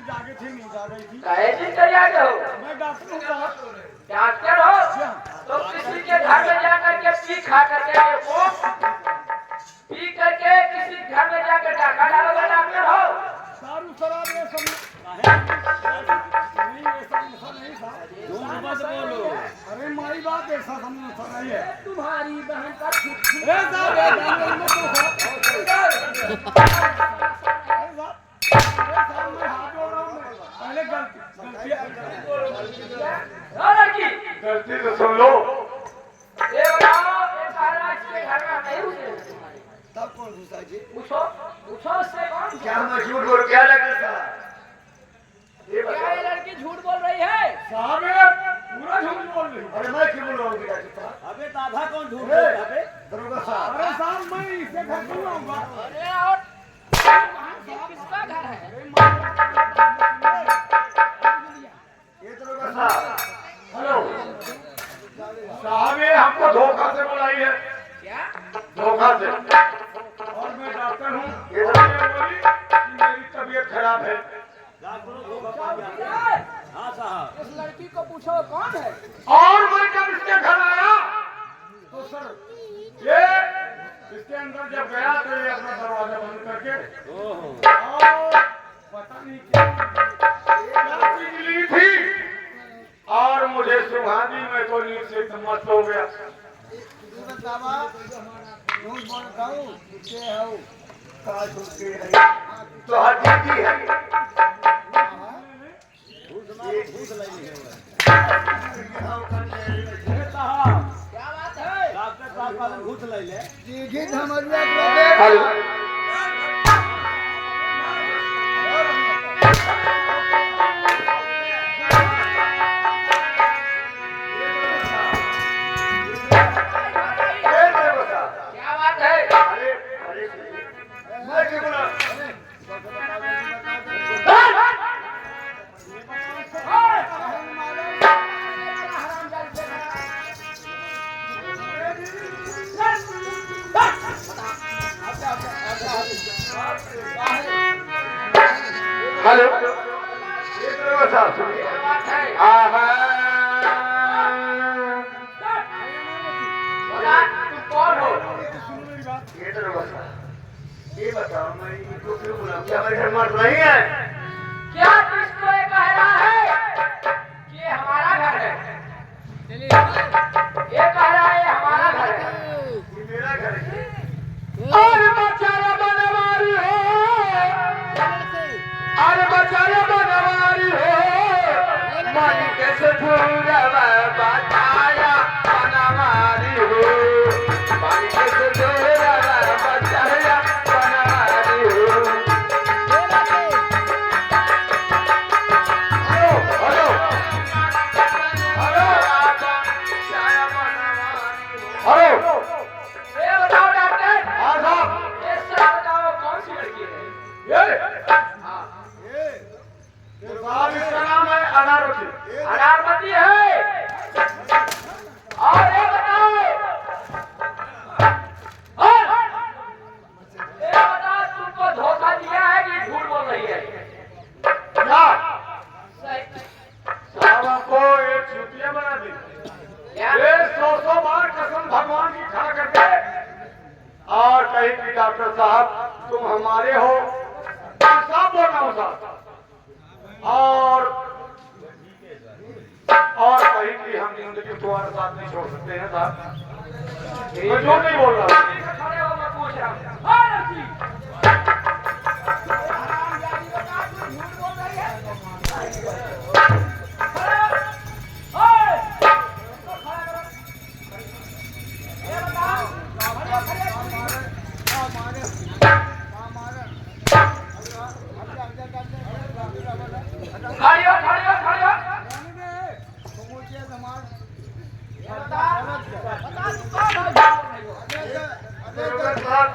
जागे थी नहीं जा रही थी। कहे चीज कर जाते हो? मैं डॉक्टर हूँ साहब। डॉक्टर हो? तो किसी के घर में जाकर के पी खा करके देखो, पी करके किसी घर में जाकर डाका डालोगे डॉक्टर हो? दारू शराब ये सब नहीं, ये सब नशा नहीं था। झूठ मत बोलो। अरे मारी बात ऐसा नशा नहीं है। तुम्हारी बहन का अरे साहब ये जानवर मत दो साहब। अरे साहब मैं हाथ जोड़ रहा हूँ। पहले गलती गलती तो सुन लो। ये बताओ, ये सारा इसके घर में नहीं घुसे? तब कौन घुसा जी? पूछो, पूछो उससे कौन? क्या मैं झूठ बोल क्या लगता? ये क्या बताओ। ये लड़की झूठ बोल रही है? साहब ये पूरा झूठ बोल रही है। अरे मैं क्यों बोल रहा हूँ बेटा जी साहब? अबे दादा कौन झूठ बोल रहा है बे? दरोगा साहब। अरे साहब मैं इसके घर क्यों आऊँगा? अरे और ये किसका घर है? ये दरोगा साहब। हेलो साहब, ये हमको धोखा से बुलाई है। क्या? धोखा से। और मैं डॉक्टर हूँ। ये बोली कि मेरी तबीयत खराब है। डॉक्टर धोखा पा गया। हाँ साहब। इस लड़की को पूछो कौन है? और मैं जब इसके घर आया तो सर ये इसके अंदर जब गया तो ये अपना दरवाजा बंद करके ओहो। और पता नहीं क्या चीज ली थी और मुझे सुहानी में तो नींद से एकदम मस्त हो गया। तो हकीकी है। घूस लगी है वो। अरे साहब क्या बात है? डॉक्टर साहब का घूस ले ले। हेलो क्या बात है? अरे अरे मैं क्यों बोला? हेलो ये दरोगा साहब सुनिए। क्या बात है? आहा बोला, तुम कौन हो? सुनो मेरी बात। ये दरोगा साहब, ये बताओ मैं इनको क्यों बुलाऊं? क्या मेरे घर मर्द नहीं है? क्या किसको ये कह रहा है कि ये हमारा घर है? ये कह रहा है ये हमारा घर है। ये मेरा घर है। अरे बचाया बनवारी हो, अरे बचाया बनवारी हो, मन कैसे ढूंढवा बचाया बनवारी हो, मन कैसे ढूंढवा बचाया बनवारी हो। हेलो हेलो हेलो ये बताओ डॉक्टर, हाँ साहब, ये सब बताओ कौन सी लड़की है? ये हाँ, साहब इसका नाम है अनारवती। अनारवती है। और ये बताओ, ये बताओ तुमको धोखा दिया है कि झूठ बोल रही है? क्या सही- साहब हमको एक छुट्टियां बना दी। क्या? ये 100 बार कसम भगवान की खा करके और कहीं कि डॉक्टर साहब तुम हमारे हो, साहब बोल रहा हूँ साहब, और कहीं कि हम जिंदगी तुम्हारे साथ नहीं छोड़ सकते हैं साहब। मैं जो नहीं बोल रहा हूँ। खड़े हो, मैं पूछ रहा हूँ। हाँ, लड़की। हरामजादी बता, तू झूठ बोल रही है? खड़े हो। ओए, इसको खड़ा करो। ये बताओ, खड़े हो, खड़े हो। खड़ी हो, खड़ी हो, खड़ी हो। ये बता, बता तू कौन हो? झूठ बोल रही हो? डॉक्टर साहब